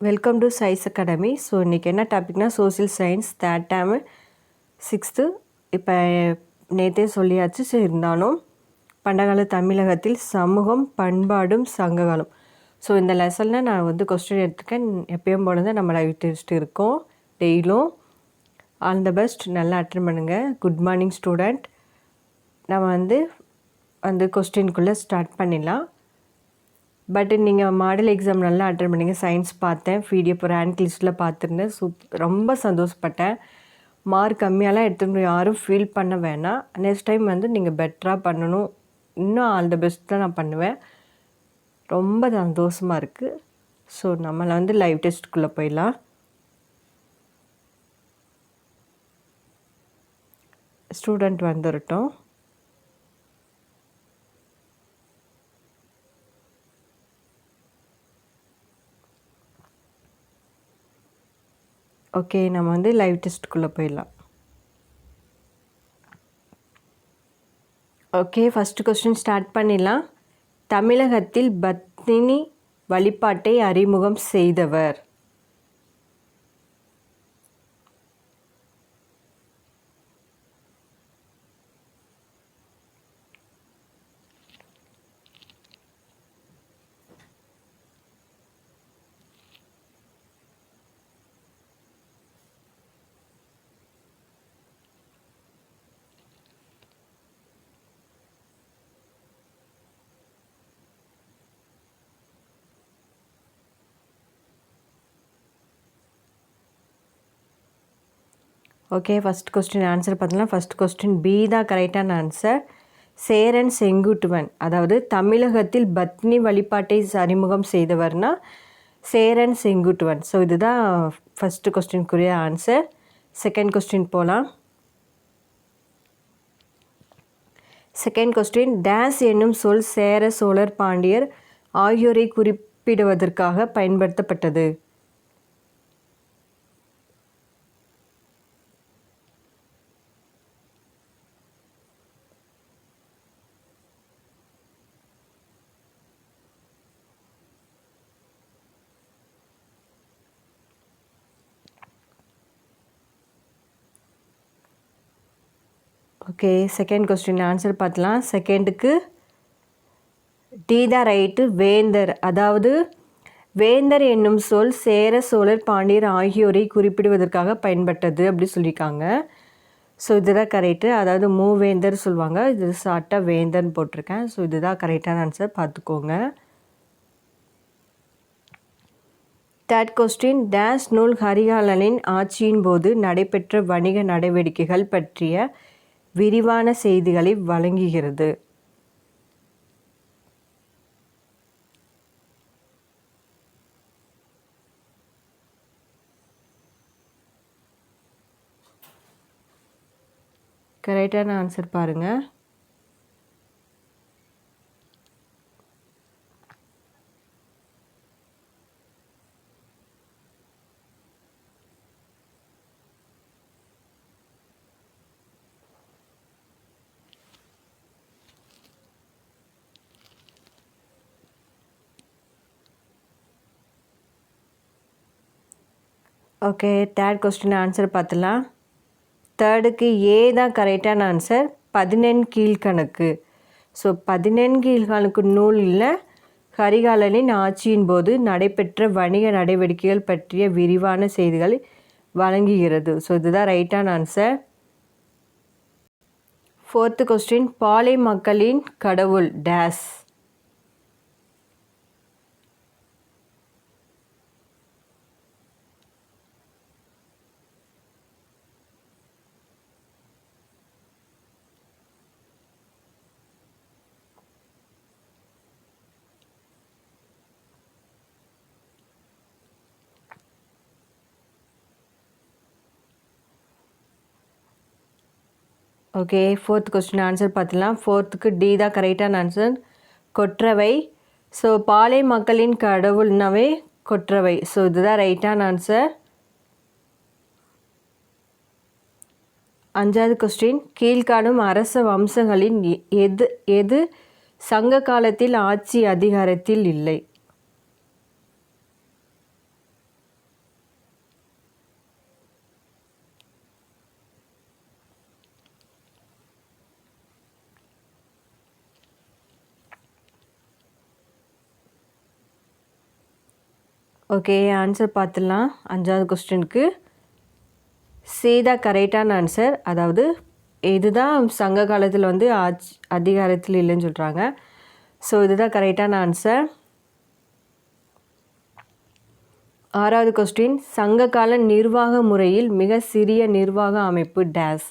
Welcome to size academy. So இன்றைக்கி என்ன டாபிக்னா social science third term 6th. இப்போ நேற்றே சொல்லியாச்சு. சரி, இருந்தாலும் பண்டகால தமிழகத்தில் சமூகம் பண்பாடும் சங்ககாலம். ஸோ இந்த லெசனில் நான் கொஸ்டின் எடுத்துருக்கேன். எப்பயும் போல தான் நம்ம லைவ் டெஸ்ட் இருக்கோம் டெய்லியும். ஆல் த பெஸ்ட், நல்லா அட்டன் பண்ணுங்கள். Good morning student. நம்ம கொஸ்டின்குள்ளே ஸ்டார்ட் பண்ணிடலாம். பட் நீங்கள் மாடல் எக்ஸாம் நல்லா அட்டன் பண்ணிங்க. சயின்ஸ் பார்த்தேன், பிடிஎஃப் ரேங்க் லிஸ்ட்டில் பார்த்துருந்தேன். ரொம்ப சந்தோஷப்பட்டேன். மார்க் கம்மியாலாம் எடுத்துகிட்டு யாரும் ஃபீல் பண்ண வேணாம். நெக்ஸ்ட் டைம் நீங்கள் பெட்டராக பண்ணணும். இன்னும் ஆல் த பெஸ்ட் தான் நான் பண்ணுவேன். ரொம்ப சந்தோஷமாக இருக்குது. ஸோ நம்மளை லைவ் டெஸ்ட்டுக்குள்ளே போயிடலாம். ஸ்டூடெண்ட் வந்துடட்டும். ஓகே, நம்ம லைவ் டெஸ்ட்டுக்குள்ளே போயிடலாம். ஓகே, ஃபஸ்ட்டு கொஸ்டின் ஸ்டார்ட் பண்ணிடலாம். தமிழகத்தில் பத்தினி வழிபாட்டை அறிமுகம் செய்தவர்? ஓகே, ஃபஸ்ட் கொஸ்டின் ஆன்சர் பார்த்தீங்கன்னா ஃபஸ்ட் கொஸ்டின் பி தான் கரெக்டான ஆன்சர். சேரன் செங்குட்டுவன், அதாவது தமிழகத்தில் பத்னி வழிபாட்டை அறிமுகம் செய்தவர்னா சேரன் செங்குட்டுவன். ஸோ இதுதான் ஃபஸ்ட்டு கொஸ்டினுக்குரிய ஆன்சர். செகண்ட் கொஸ்டின் போகலாம். செகண்ட் கொஸ்டின் டேஸ் என்னும் சொல் சேர சோழர் பாண்டியர் ஆகியோரை குறிப்பிடுவதற்காக பயன்படுத்தப்பட்டது? ஓகே, செகண்ட் கொஸ்டின் ஆன்சர் பார்க்கலாம். செகண்டுக்கு டி தான் ரைட்டு. வேந்தர், அதாவது வேந்தர் என்னும் சொல் சேர சோழர் பாண்டியர் ஆகியோரை குறிப்பிடுவதற்காக பயன்பட்டது அப்படி சொல்லியிருக்காங்க. ஸோ இதுதான் கரெக்டு. அதாவது மூவேந்தர் சொல்லுவாங்க. இது ஷார்ட்டாக வேந்தர்னு போட்டிருக்கேன். ஸோ இதுதான் கரெக்டான ஆன்சர், பார்த்துக்கோங்க. தேர்ட் கொஸ்டின் டேஸ் நூல் கரிகாலனின் ஆட்சியின் போது நடைபெற்ற வணிக நடவடிக்கைகள் பற்றிய விரிவான செய்திகளை வழங்குகிறது? கரெக்டான ஆன்சர் பாருங்கள். ஓகே, தேர்ட் கொஸ்டின் ஆன்சர் பார்த்துலாம். தேர்டுக்கு ஏ தான் கரெக்டான ஆன்சர். 14 கீழ்கணக்கு. ஸோ 14 கீழ்கணக்கு நூலில் கரிகாலனின் ஆட்சியின் போது நடைபெற்ற வணிக நடவடிக்கைகள் பற்றிய விரிவான செய்திகளை வழங்குகிறது. ஸோ இதுதான் ரைட்டான ஆன்சர். ஃபோர்த்து கொஸ்டின் பாலை மக்களின் கடவுள் days? Okay, fourth question answer பார்த்துலாம். ஃபோர்த்துக்கு டி தான் கரெக்டான ஆன்சர், கொற்றவை. ஸோ பாலை மக்களின் கடவுள்னாவே கொற்றவை. ஸோ இதுதான் ரைட்டான ஆன்சர். அஞ்சாவது கொஸ்டின் கீழ்காணும் அரச வம்சங்களின் எது எது சங்க காலத்தில் ஆட்சி அதிகாரத்தில் இல்லை? ஓகே, ஆன்சர் பார்த்துடலாம். 5வது கொஸ்டினுக்கு சீதா கரெக்டான ஆன்சர். அதாவது இதுதான் சங்க காலத்தில் வந்து அதிகாரத்தில் இல்லைன்னு சொல்கிறாங்க. ஸோ இதுதான் கரெக்டான ஆன்சர். 6வது கொஸ்டின், சங்ககால நிர்வாக முறையில் மிக சிறிய நிர்வாக அமைப்பு டேஸ்.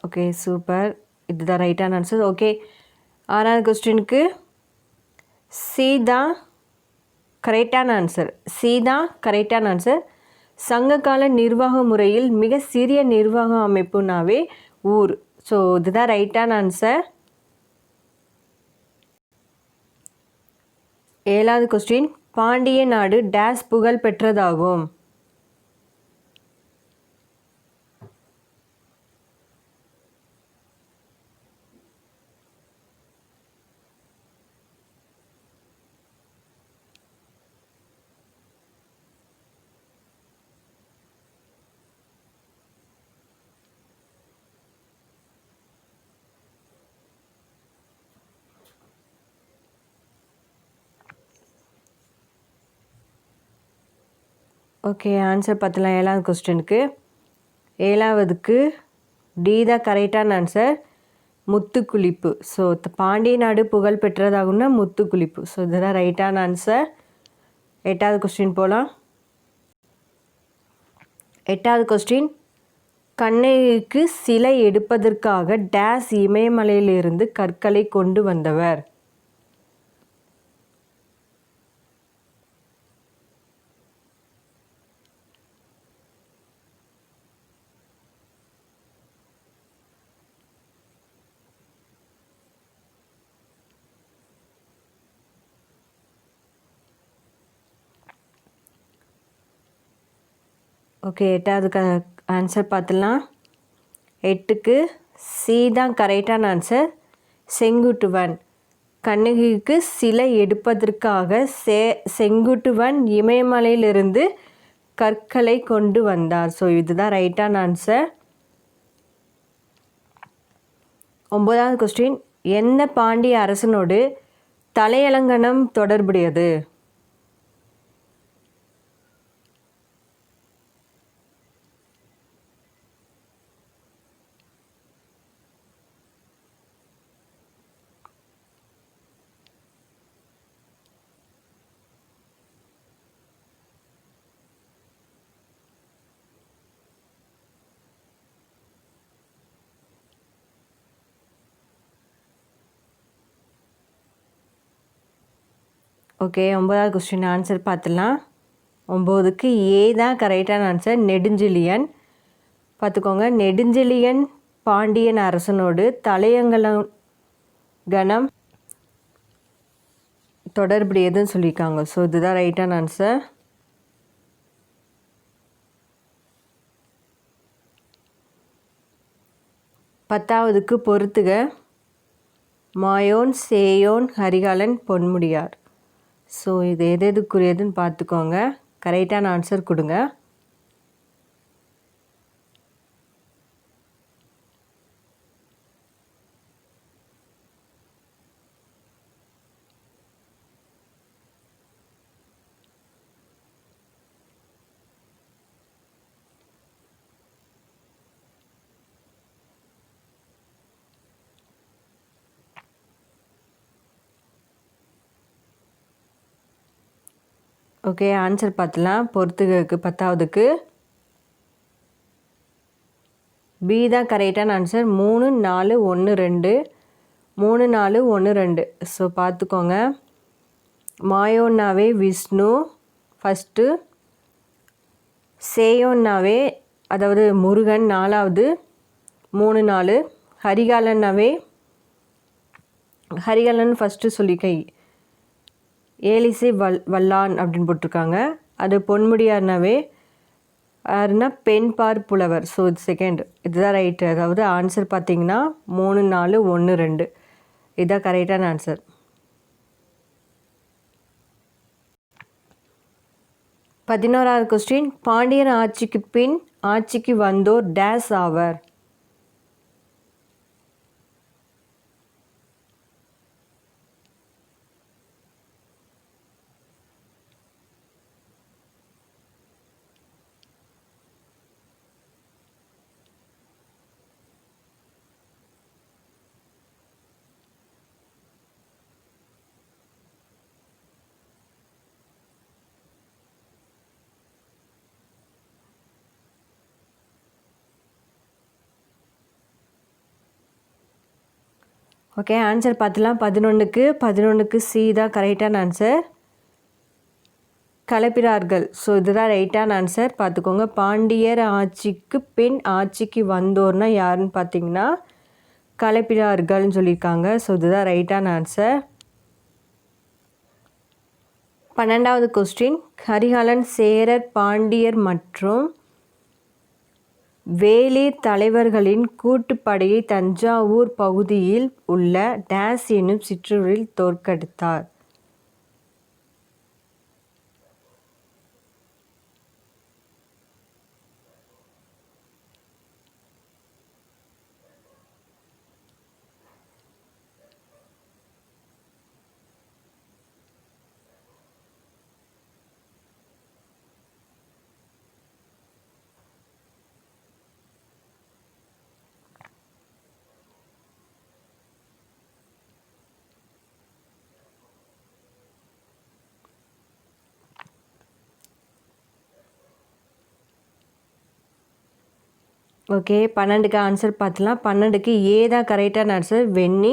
Okay, super. இதுதான் ரைட்டான ஆன்சர். ஓகே, 6வது கொஸ்டினுக்கு சீதா கரெக்டான ஆன்சர். சீதா கரெக்டான ஆன்சர். சங்ககால நிர்வாக முறையில் மிக சிறிய நிர்வாக அமைப்புனாவே ஊர். ஸோ இதுதான் ரைட்டான ஆன்சர். 7வது கொஸ்டின், பாண்டிய நாடு டேஸ் புகழ் பெற்றதாகும். ஓகே, ஆன்சர் பார்த்துலாம். 7வது கொஸ்டினுக்கு 7வதுக்கு டி தான் கரெக்டான ஆன்சர். முத்துக்குளிப்பு. ஸோ பாண்டிய நாடு புகழ் பெற்றதாகும்னா முத்துக்குளிப்பு. ஸோ இதுதான் ரைட்டான ஆன்சர். 8வது கொஸ்டின் போகலாம். 8வது கொஸ்டின், கண்ணகிக்கு சிலை எடுப்பதற்காக டேஸ் இமயமலையிலிருந்து கற்களை கொண்டு வந்தவர். ஓகே, 8வது ஆன்சர் பார்த்துடலாம். 8க்கு சி தான் கரெக்டான ஆன்சர். செங்குட்டுவன். கண்ணகிக்கு சிலை எடுப்பதற்காக செங்குட்டுவன் இமயமலையிலிருந்து கற்களை கொண்டு வந்தார். ஸோ இதுதான் ரைட்டான ஆன்சர். 9வது கொஸ்டின், எந்த பாண்டிய அரசனோடு தலையலங்கனம் தொடர்புடையது? ஓகே, 9வது கொஸ்டின் ஆன்சர் பார்த்துடலாம். 9க்கு ஏ தான் கரெக்டான ஆன்சர். நெடுஞ்செழியன். பார்த்துக்கோங்க, நெடுஞ்செழியன் பாண்டியன் அரசனோடு தலையங்கனம் தொடர்புடையதுன்னு சொல்லியிருக்காங்க. ஸோ இதுதான் ரைட்டான ஆன்சர். 10வதுக்கு பொறுத்துக. மாயோன், சேயோன், ஹரிகாலன், பொன்முடியார். ஸோ இது எதுக்குரியதுன்னு பார்த்துக்கோங்க. கரெக்டான ஆன்சர் கொடுங்க. ஓகே, ஆன்சர் பார்த்துலாம். பொறுத்துக்கு 10வதுக்கு பி தான் கரெக்டான ஆன்சர். 3, 4, 1, 2. 3, 4, 1, 2. ஸோ பார்த்துக்கோங்க, மாயோன்னாவே விஷ்ணு ஃபஸ்ட்டு, சேயோன்னாவே அதாவது முருகன் 4வது, 3, 4. ஹரிகாலன்னாவே ஹரிகாலன் ஃபஸ்ட்டு சொல்லிக்கை ஏலிசை வல்லான் அப்படின்னு போட்டிருக்காங்க. அது பொன்முடியார்னாவே யாருன்னா பெண் பார் புலவர். ஸோ இது செகண்ட், இதுதான் ரைட்டு. அதாவது ஆன்சர் பார்த்தீங்கன்னா 3, 4, 1, 2 இதுதான் கரெக்டான ஆன்சர். பதினோராவது கொஸ்டின், பாண்டியர் ஆட்சிக்கு பின் ஆட்சிக்கு வந்தோர் டேஸ் ஆவர். ஓகே, ஆன்சர் பார்த்துலாம். 11க்கு சி தான் கரெக்டான ஆன்சர், கலப்பிறார்கள். ஸோ இதுதான் ரைட்டான ஆன்சர். பார்த்துக்கோங்க, பாண்டியர் ஆட்சிக்கு பின் ஆட்சிக்கு வந்தோர்னா யாருன்னு பார்த்தீங்கன்னா கலப்பிறார்கள்னு சொல்லியிருக்காங்க. ஸோ இதுதான் ரைட்டான ஆன்சர். 12வது கொஸ்டின், கரிகாலன் சேரர் பாண்டியர் மற்றும் வேளிர் தலைவர்களின் கூட்டுப்படையை தஞ்சாவூர் பகுதியில் உள்ள டேஸ் என்னும் சிற்றூரில் தோற்கடித்தார். ஓகே, 12க்கு ஆன்சர் பார்த்துலாம். 12க்கு ஏ தான் கரெக்டான ஆன்சர், வெண்ணி.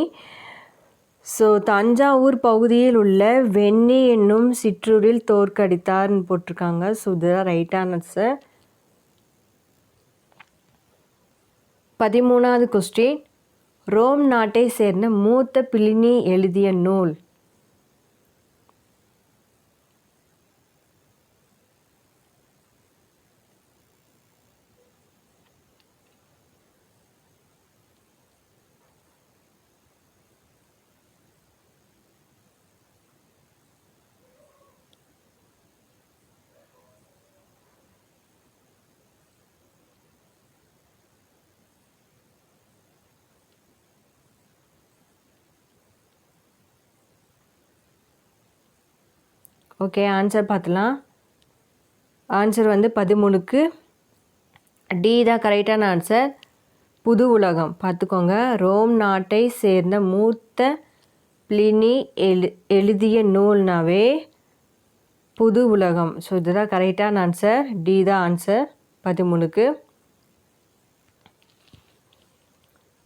ஸோ தஞ்சாவூர் பகுதியில் உள்ள வெண்ணி என்னும் சிற்றூரில் தோற்கடித்தார்னு போட்டிருக்காங்க. ஸோ இதுதான் ரைட்டான ஆன்சர். 13வது கொஸ்டின், ரோம் நாட்டை சேர்ந்த மூத்த பிளினி எழுதிய நூல். ஓகே, ஆன்சர் பார்த்துலாம். ஆன்சர் 13க்கு டி தான் கரெக்டான ஆன்சர், புது உலகம். பார்த்துக்கோங்க, ரோம் நாட்டை சேர்ந்த மூத்த பிளினி எழுதிய நூல்னாவே புது உலகம். ஸோ இதுதான் கரெக்டான ஆன்சர், டி தான் ஆன்சர் 13க்கு.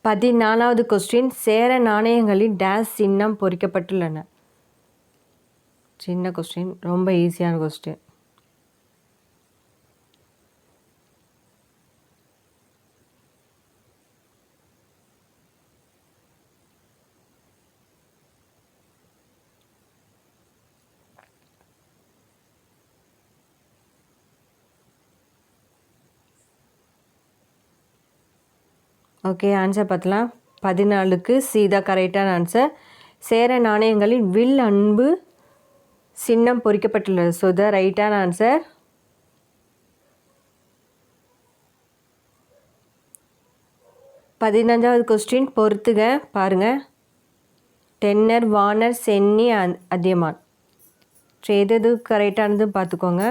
14வது கொஸ்டின், சேர நாணயங்களில் டேஸ் சின்னம் பொறிக்கப்பட்டுள்ளன. சின்ன கொஸ்டின், ரொம்ப ஈஸியான கொஸ்டின். ஓகே, ஆன்சர் பார்த்துலாம். 14க்கு சி தான் கரெக்டான ஆன்சர், சேர நாணயங்களில் வில் அன்பு சின்னம் பொறிக்கப்பட்டுள்ளது. ஸோ த ரைட்டான ஆன்சர். 15வது கொஸ்டின், பொறுத்துக பாருங்கள். தென்னர், வானர், சென்னி, அதியமான். ஸோ எது கரெக்டானது பார்த்துக்கோங்க.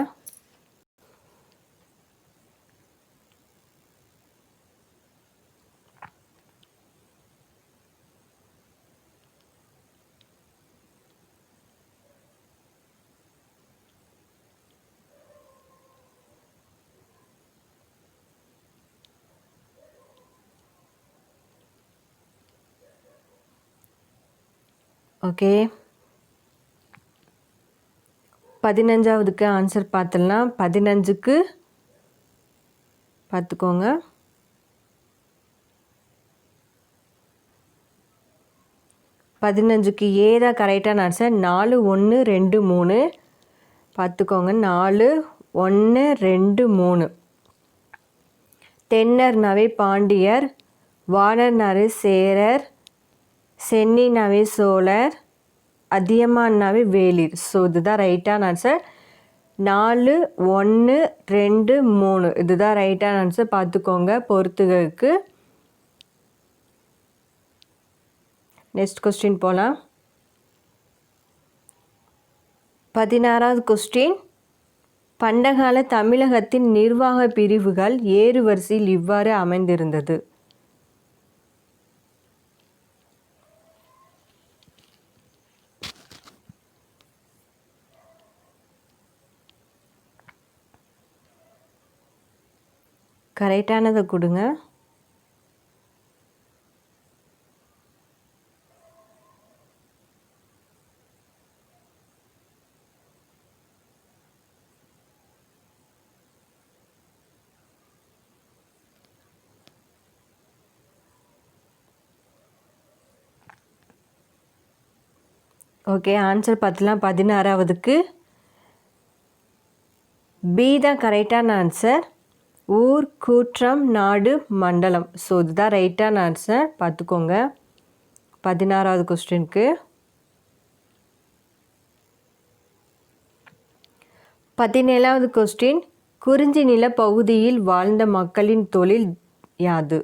ஓகே, 15வதுக்கு ஆன்சர் பார்த்துடலாம். 15க்கு பார்த்துக்கோங்க. 15க்கு ஏ தான் கரெக்டான ஆன்சர், 4, 1, 2, 3. பார்த்துக்கோங்க, 4, 1, 2, 3. தென்னர்னாவே பாண்டியர், வானர்னாவே சேரர், சென்னினாவே சோழர், அதியமான்னாவே வேளிர். ஸோ இதுதான் ரைட்டான ஆன்சர். 4, 1, 2, 3 இதுதான் ரைட்டான ஆன்சர். பார்த்துக்கோங்க பொறுத்துக்கு. நெக்ஸ்ட் கொஸ்டின் போகலாம். 16வது கொஸ்டின். பண்டகால தமிழகத்தின் நிர்வாக பிரிவுகள் ஏறுவரிசையில் இவ்வாறு அமைந்திருந்தது. கரெக்டானதை கொடுங்க. ஓகே, ஆன்சர் பார்த்துலாம். 16வதுக்கு பி தான் கரெக்டான ஆன்சர். ஊர், கூற்றம், நாடு, மண்டலம். ஸோ இதுதான் ரைட்டான ஆன்சர். பார்த்துக்கோங்க 16வது கொஸ்டினுக்கு. 17வது கொஸ்டின். குறிஞ்சி நில பகுதியில் வாழ்ந்த மக்களின் தொழில் யாது?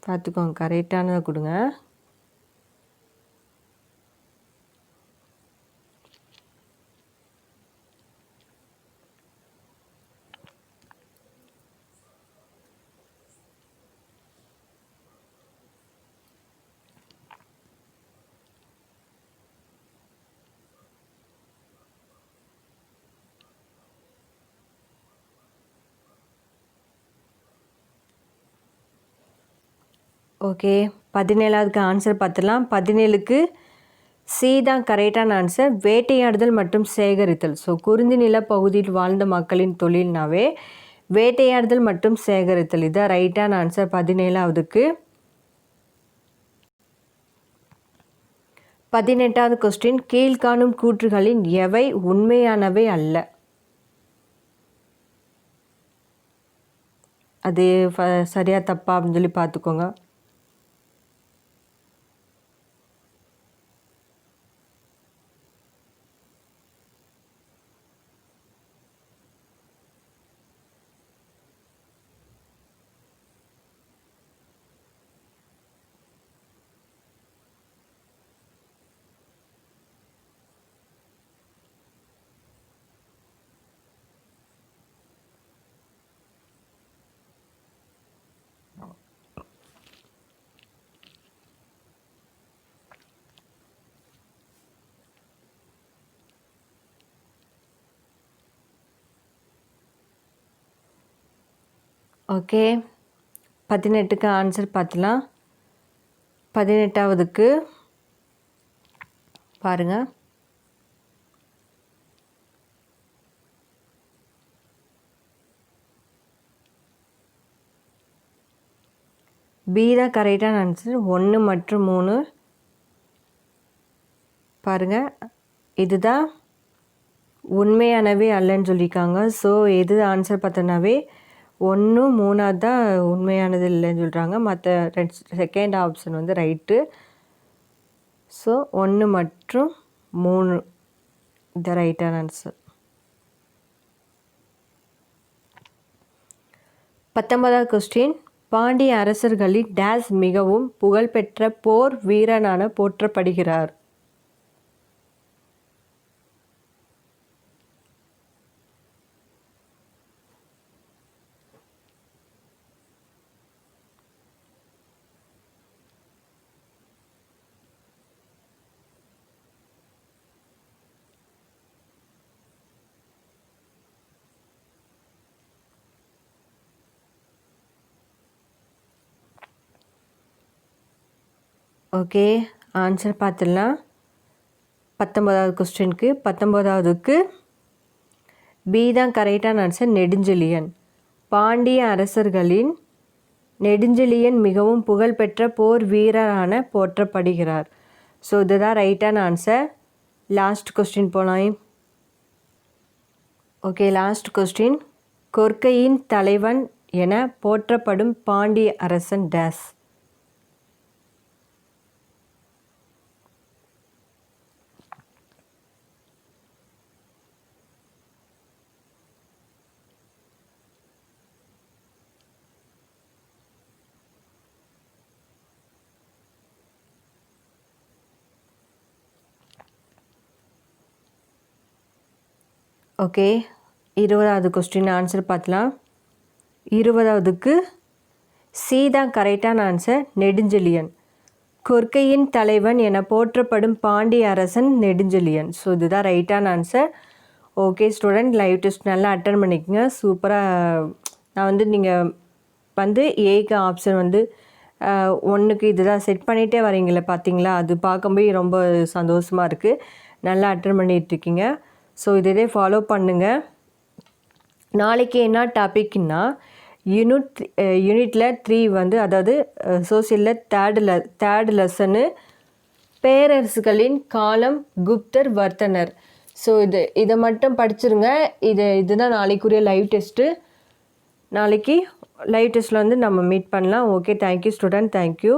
பார்த்துக்கோங்க கரெக்டானதை கொடுங்க. ஓகே, 17வதுக்கு ஆன்சர் பார்த்துலாம். 17க்கு சி தான் கரெக்டான ஆன்சர். வேட்டையாடுதல் மற்றும் சேகரித்தல். ஸோ குறிஞ்சி நில பகுதியில் வாழ்ந்த மக்களின் தொழில்னாவே வேட்டையாடுதல் மற்றும் சேகரித்தல். இதுதான் ரைட்டான ஆன்சர் 17வதுக்கு. 18வது கொஸ்டின். கீழ்காணும் கூற்றுகளின் எவை உண்மையானவை அல்ல? அது சரியா தப்பா அப்படின்னு சொல்லி பார்த்துக்கோங்க. ஓகே, 18க்கு ஆன்சர் பார்த்துலாம். 18வதுக்கு பாருங்கள். பி தான் கரெக்டான ஆன்சர். 1 மற்றும் 3 பாருங்கள். இதுதான் உண்மையானவே அல்லன்னு சொல்லியிருக்காங்க. ஸோ எது ஆன்சர் பார்த்தோன்னாவே 1, 3 தான் உண்மையானது இல்லைன்னு சொல்கிறாங்க. மற்ற செகண்ட் ஆப்ஷன் வந்து ரைட்டு. ஸோ 1 மற்றும் 3 இந்த ரைட்டான ஆன்சர். 19வது கொஸ்டின். பாண்டிய அரசர்களின் டேஸ் மிகவும் புகழ்பெற்ற போர் வீரனான போற்றப்படுகிறார்? ஓகே, ஆன்சர் பார்த்துடலாம். 19வது கொஸ்டினுக்கு 19வதுக்கு பி தான் கரெக்டான ஆன்சர். நெடுஞ்செழியன். பாண்டிய அரசர்களின் நெடுஞ்செழியன் மிகவும் புகழ்பெற்ற போர் வீரரான போற்றப்படுகிறார். ஸோ இதுதான் ரைட்டான ஆன்சர். லாஸ்ட் கொஸ்டின் போகலாம். Okay, last question. கொற்கையின் தலைவன் என போற்றப்படும் பாண்டிய அரசன் டேஸ். ஓகே, 20வது கொஸ்டின் ஆன்சர் பார்க்கலாம். 20வதுக்கு சி தான் கரெக்டான ஆன்சர், நெடுஞ்செழியன். கொற்கையின் தலைவன் என போற்றப்படும் பாண்டிய அரசன் நெடுஞ்செழியன். ஸோ இதுதான் ரைட்டான answer. Okay student, live test நல்லா அட்டன் பண்ணிக்கோங்க. சூப்பராக நான் நீங்கள் ஏக்கு ஆப்ஷன் 1க்கு இதுதான் செட் பண்ணிகிட்டே வரீங்களே பார்த்தீங்களா, அது பார்க்கும்போது ரொம்ப சந்தோஷமாக இருக்குது. நல்லா அட்டன் பண்ணிகிட்ருக்கீங்க. ஸோ இதே ஃபாலோ பண்ணுங்கள். நாளைக்கு என்ன டாபிக்னா யூனிட்டில் 3 அதாவது சோசியலில் தேர்டு லெசனு பேரரசுகளின் காலம், குப்தர், வர்த்தனர். ஸோ இதை மட்டும் படிச்சிருங்க. இதுதான் நாளைக்குரிய லைவ் டெஸ்ட்டு. நாளைக்கு லைவ் டெஸ்ட்டில் நம்ம மீட் பண்ணலாம். Okay, thank you student, thank you.